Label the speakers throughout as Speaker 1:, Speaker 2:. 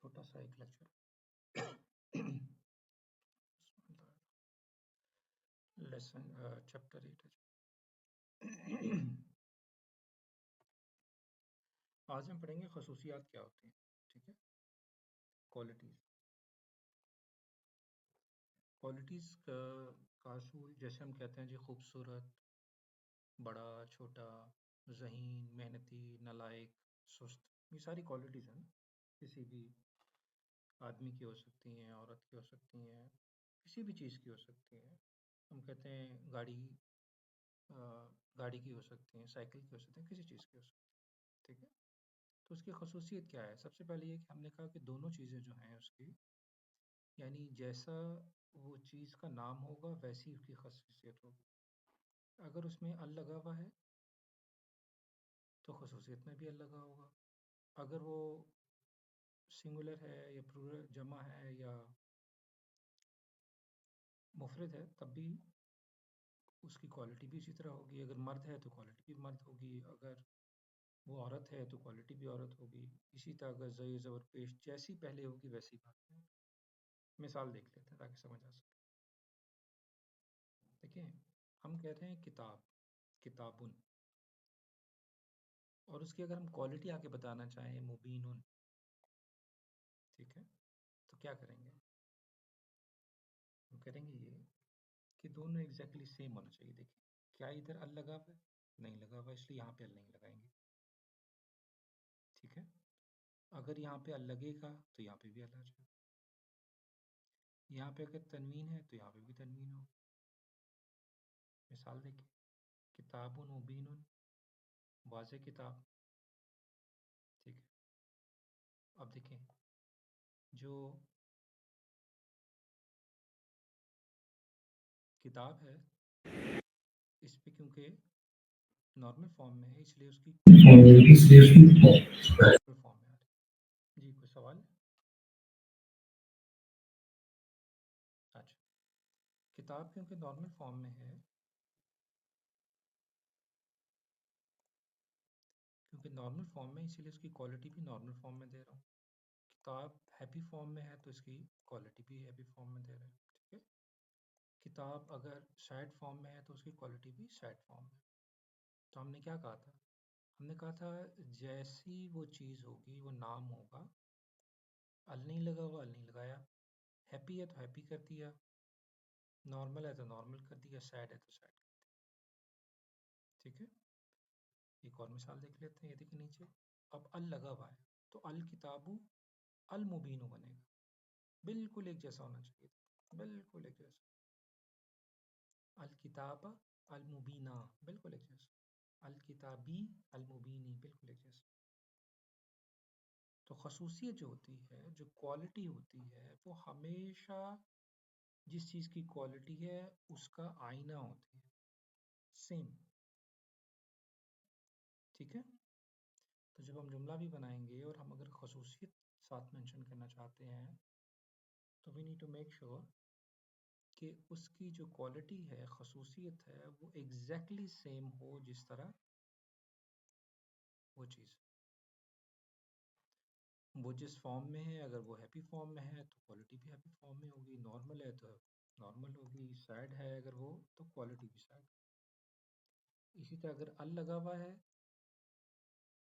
Speaker 1: छोटा सा एक लेक्चर लेसन चैप्टर 8 है। आज हम पढ़ेंगे खसूसियात क्या होती हैं। ठीक है, क्वालिटीज। क्वालिटीज का असूल जैसे हम कहते हैं जी, खूबसूरत, बड़ा, छोटा, ज़हीन, मेहनती, नालायक, सुस्त, ये सारी क्वालिटीज़ हैं। किसी भी आदमी की हो सकती हैं, औरत की हो सकती हैं, किसी भी चीज़ की हो सकती हैं। हम कहते हैं गाड़ी की हो सकती हैं, साइकिल की हो सकती हैं, किसी चीज़ की हो सकती है। ठीक है, तो उसकी खसूसियत क्या है? सबसे पहले ये कि हमने कहा कि दोनों चीज़ें जो हैं उसकी, यानी जैसा वो चीज़ का नाम होगा वैसी उसकी खसूसियत होगी। अगर उसमें अल लगा हुआ है तो खसूसियत में भी अल लगा होगा। अगर वो सिंगुलर है या प्लूरल जमा है या मुफरद है तब भी उसकी क्वालिटी भी इसी तरह होगी। अगर मर्द है तो क्वालिटी भी मर्द होगी, अगर वो औरत है तो क्वालिटी भी औरत होगी। इसी तरह अगर ज़ई ज़बर पेश जैसी पहले होगी वैसी बात है। मिसाल देख लेते हैं ताकि समझ आ सके। देखिए, हम कहते हैं किताब, किताबुन, और उसकी अगर हम क्वालिटी आके बताना चाहें मुबीनुन, ठीक है, तो क्या करेंगे? हम करेंगे ये कि दोनों एग्जैक्टली सेम होना चाहिए। देखिए, क्या इधर अल लगा हुआ है? नहीं लगा हुआ, इसलिए यहाँ पे अल नहीं लगाएंगे। ठीक है, अगर यहाँ पे अल लगेगा तो यहाँ पे भी अल आ जाएगा। यहाँ पे अगर तनवीन है तो यहाँ पे भी तनवीन हो। मिसाल देखिए, किताबुन मुबीनुन, वाज़े किताब। ठीक है, अब देखें, जो किताब है इस पे क्योंकि नॉर्मल फॉर्म में है इसलिए उसकी फॉर्म में आ रही है। जी, कोई सवाल? अच्छा, किताब क्योंकि नॉर्मल फॉर्म में है, क्योंकि नॉर्मल फॉर्म में इसीलिए उसकी क्वालिटी भी नॉर्मल फॉर्म में दे रहा हूँ। किताब हैप्पी फॉर्म में है तो इसकी क्वालिटी भी हैप्पी फॉर्म में दे रहे हैं। ठीक है, किताब अगर सैड फॉर्म में है तो उसकी क्वालिटी भी सैड फॉर्म में। तो हमने क्या कहा था? हमने कहा था जैसी वो चीज़ होगी वो नाम होगा। अल नहीं लगा हुआ, अल नहीं लगाया। हैप्पी है तो हैप्पी कर दिया, नॉर्मल है तो नॉर्मल कर दिया, सैड है तो सैड। ठीक है, एक और मिसाल देख लेते हैं। ये देखिए नीचे, अब अल लगा हुआ है तो अल किताबु अल मुबीनु बनेगा। बिल्कुल एक जैसा होना चाहिए, बिल्कुल एक जैसा। अल किताब अल मुबीना, बिल्कुल एक जैसा। अल किताबी अल मुबीनी, बिल्कुल एक जैसा। तो खसूसियत जो होती है, जो क्वालिटी होती है, वो हमेशा जिस चीज़ की क्वालिटी है उसका आईना होती है, सेम। ठीक है, तो जब हम जुमला भी बनाएंगे और हम अगर खसूसियत साथ मेंशन करना चाहते हैं तो we need to make sure कि उसकी जो क्वालिटी है, खसूसियत है, वो एग्जैक्टली सेम हो जिस तरह वो चीज़, वो जिस फॉर्म में है। अगर वो हैप्पी फॉर्म में है तो क्वालिटी भी हैप्पी फॉर्म में होगी, नॉर्मल है तो नॉर्मल होगी, सैड है अगर वो तो क्वालिटी भी सैड। इसी तरह अगर अल लगा हुआ है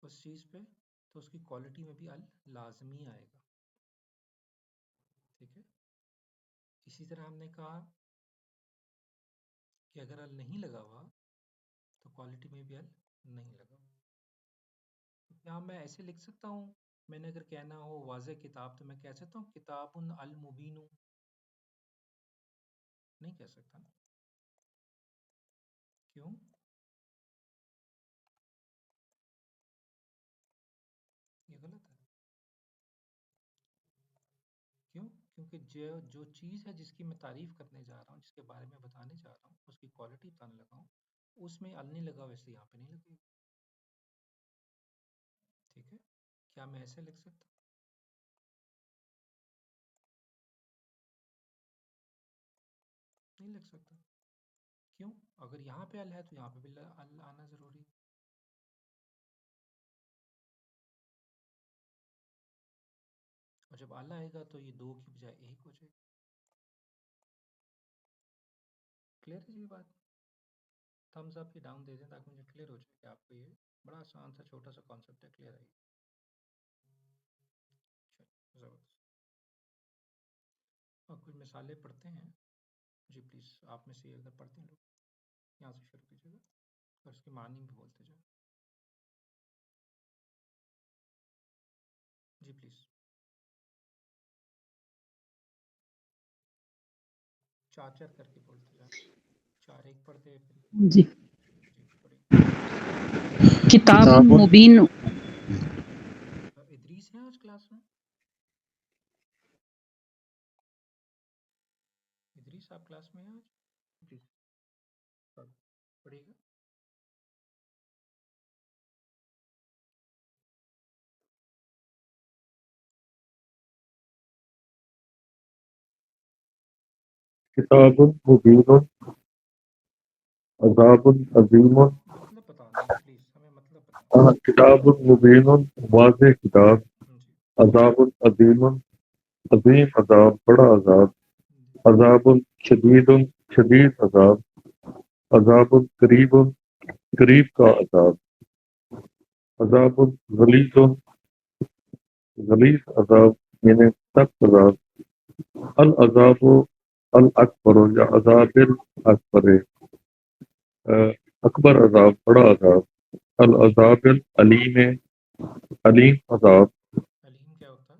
Speaker 1: उस चीज़ पे तो उसकी क्वालिटी में भी अल लाजमी आएगा। ठीक है, इसी तरह हमने कहा कि अगर अल नहीं लगा हुआ तो क्वालिटी में भी अल नहीं लगा हुआ। तो क्या मैं ऐसे लिख सकता हूँ? मैंने अगर कहना हो वाज़े किताब तो मैं कह सकता हूँ किताबुन अल मुबीनु? नहीं कह सकता ना। क्यों? ये गलत है। क्यों? क्योंकि जो जो चीज़ है जिसकी मैं तारीफ करने जा रहा हूँ, जिसके बारे में बताने जा रहा हूँ, उसकी क्वालिटी बताने लगा हूँ, उसमें अल नहीं लगा, वैसे यहाँ पे नहीं लगेगा। ठीक है, क्या मैं ऐसे लिख सकता हूँ? नहीं लिख सकता। क्यों? अगर यहाँ पे अल है तो यहाँ पे भी अल आना जरूरी है। और जब आला आएगा तो ये 2 की बजाय 1 हो जाएगा। क्लियर है ये बात? थम्स अप या डाउन दे दें ताकि मुझे क्लियर हो जाए कि आपको ये बड़ा आसान सा छोटा सा कॉन्सेप्ट है, क्लियर है? ज़बरदस्त। और कुछ मिसालें पढ़ते हैं जी, प्लीज़ आप में से अगर पढ़ते हैं लोग यहाँ से शुरू कीजिएगा और इसके मानी भी बोलते जाए। जी प्लीज़। 4-4 करके बोलते जाए, 4 एक पढ़ते फिर
Speaker 2: जी।
Speaker 1: जी पढ़िए।
Speaker 2: किताबुन मुबीन।
Speaker 1: इदरीस है आज क्लास में? इदरीस आप क्लास में हैं आज? जी पढ़िएगा।
Speaker 3: किताबुन मुबीनुन अज़ाबुन अज़ीमुन।
Speaker 1: मतलब बताना है प्लीज़, हमें मतलब बताना
Speaker 3: किताबुन मुबीनुन वाज़ेह किताब,
Speaker 1: है। जी
Speaker 3: अज़ाबुन अज़ीमुन अज़ीम अज़ाब बड़ा अज़ाब,
Speaker 1: जी
Speaker 3: अज़ाबुन शदीदुन शदीद अज़ाब, अज़ाबुन करीबुन करीब का अज़ाब, अज़ाबुन गलीज़ुन गलीज़ अज़ाब यानी सख्त अज़ाब, अल अज़ाबु अल अकबर या अज़ाबिल अकबर अकबर अज़ाब बड़ा अज़ाब, अल अज़ाबिल अलीम अलीम अज़ाब
Speaker 1: अलीम क्या होता है?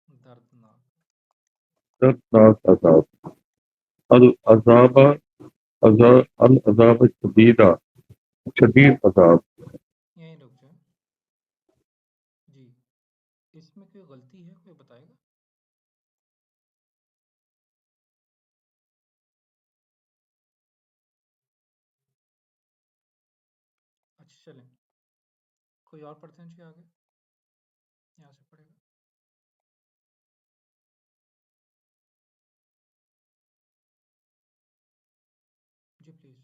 Speaker 1: दर्दनाक।
Speaker 3: दर्दनाक अज़ाब, अल अज़ाबा अल अज़ाब शदीदा शदीद अज़ाब।
Speaker 1: यहीं रुक जाए जी। इसमें कोई गलती है, कोई बताएगा? अच्छा चलें, कोई और पढ़ते हैं जी आगे, यहाँ से पढ़ेगा। जी प्लीज़।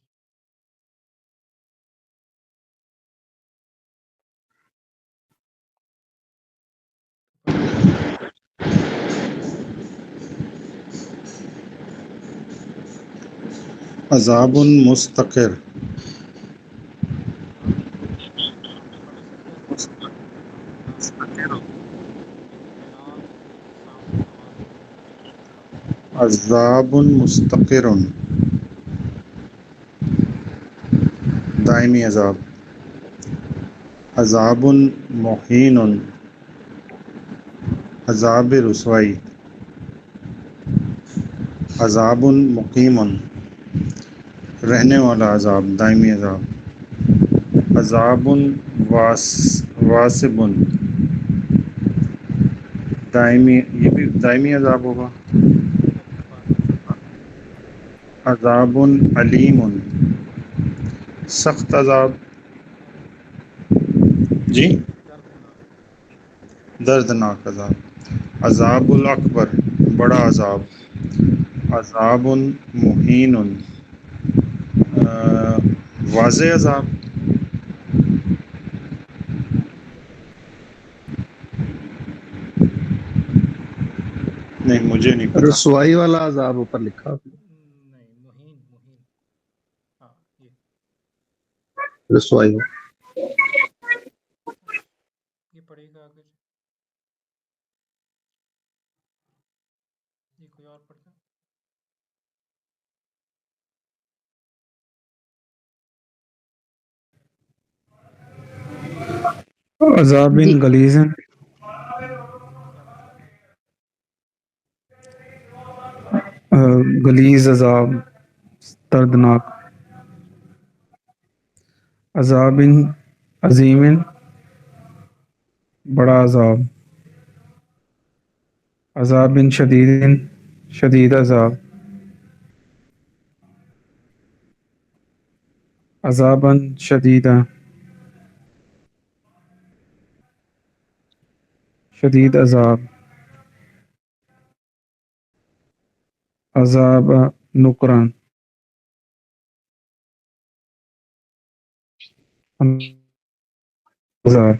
Speaker 1: पढ़िए।
Speaker 4: अज़ाबुन मुस्तक़िर।
Speaker 1: अज़ाबुन आपने पढ़ा सर क्या था? जनाब सामने आवाज़ नहीं आ रही।
Speaker 4: अज़ाबुन मुस्तक़िरुन दायमी अज़ाब। अज़ाबुन मुहीनुन अज़ाब रुसवाई। अज़ाबुन मुक़ीमुन रहने वाला अज़ाब दायमी अज़ाब। अज़ाबुन वासिबुन दायमी, ये भी दायमी अज़ाब होगा।
Speaker 1: मतलब बाद में शुरू होगा।
Speaker 4: अज़ाबुन अलीमुन सख्त अज़ाब। जी
Speaker 1: दर्दनाक।
Speaker 4: दर्दनाक अज़ाब। अज़ाबुल अकबर बड़ा अज़ाब। अज़ाबुन मुहीनुन वाज़े अज़ाब। नहीं मुझे नहीं पता।
Speaker 2: रसवाई वाला अजाब ऊपर लिखा आपने।
Speaker 1: नहीं, मुहीन मुहीन। हाँ ये।
Speaker 2: रसवाई।
Speaker 1: अच्छा, ये पढ़ेगा आगे जी। ये कोई और पढ़ता है?
Speaker 5: अज़ाबिन
Speaker 2: जी।
Speaker 5: गलीज़न
Speaker 1: क्या मतलब?
Speaker 5: गलीज़ अज़ाब दर्दनाक। अज़ाबिन अज़ीमिन बड़ा अज़ाब। अज़ाबिन शदीदिन शदीद अज़ाब। अज़ाबन शदीदा शदीद अज़ाब। अज़ाब नुकरान अज़ाब।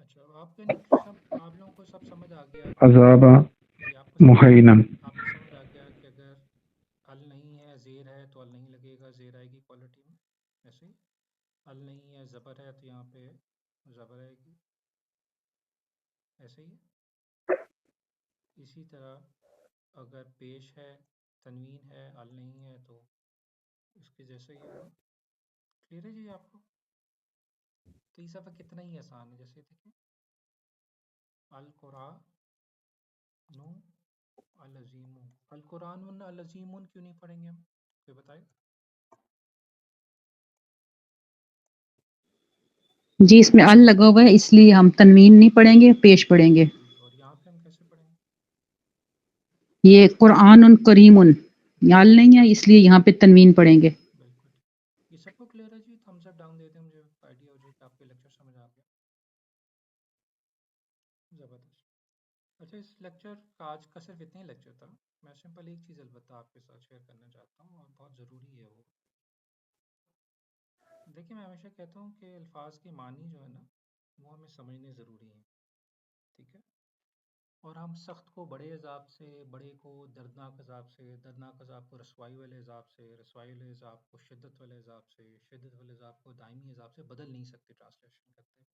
Speaker 1: अच्छा, आप यानी कि सब आप लोगों को सब समझ आ गया कि
Speaker 5: अजाब
Speaker 1: जी आपको
Speaker 5: मुहैनन।
Speaker 1: आपको समझ आ गया कि अगर अल नहीं है ज़ेर है तो अल नहीं लगेगा, ज़ेर आएगी क्वालिटी में। ऐसे ही अल नहीं है ज़बर है तो यहाँ पे ज़बर आएगी, ऐसे ही। इसी तरह अगर पेश है तनवीन है अल नहीं है तो इसके जैसा ही होगा। क्लियर है जी आपको? तो ये सब कितना ही आसान है। जैसे देखिए अल कुरान अल अजीम, अल कुरान अल अजीम क्यों नहीं पढ़ेंगे हम? कोई बताए?
Speaker 2: जी इसमें अल लगा हुआ है इसलिए हम तनवीन नहीं पढ़ेंगे, पेश पढ़ेंगे।
Speaker 1: जी, और यहाँ पे हम कैसे पढ़ेंगे?
Speaker 2: ये कुरान करीमुन, अल नहीं है इसलिए यहाँ पे तनवीन पढ़ेंगे।
Speaker 1: बिल्कुल। ये सबको क्लियर है जी? थम्स अप डाउन दे दें, मुझे आइडिया हो जाए कि आपके लेक्चर समझ आ गया। ज़बरदस्त। अच्छा, इस लेक्चर का आज का सिर्फ इतना ही लेक्चर था। मैं सिंपल एक चीज़ अलबत्ता आपके साथ शेयर करना चाहता हूँ और बहुत ज़रूरी है वो। देखिए मैं हमेशा कहता हूँ कि अल्फाज के मानी जो है ना वो हमें समझने ज़रूरी हैं, ठीक है? और हम सख्त को बड़े अजाब से, बड़े को दर्दनाक अजाब से, दर्दनाक अजाब को रसवाई वाले अजाब से, रसवाई वाले अजाब को शिद्दत वाले अजाब से, शिद्दत वाले अजाब को दायमी अजाब से बदल नहीं सकते ट्रांसलेशन करते।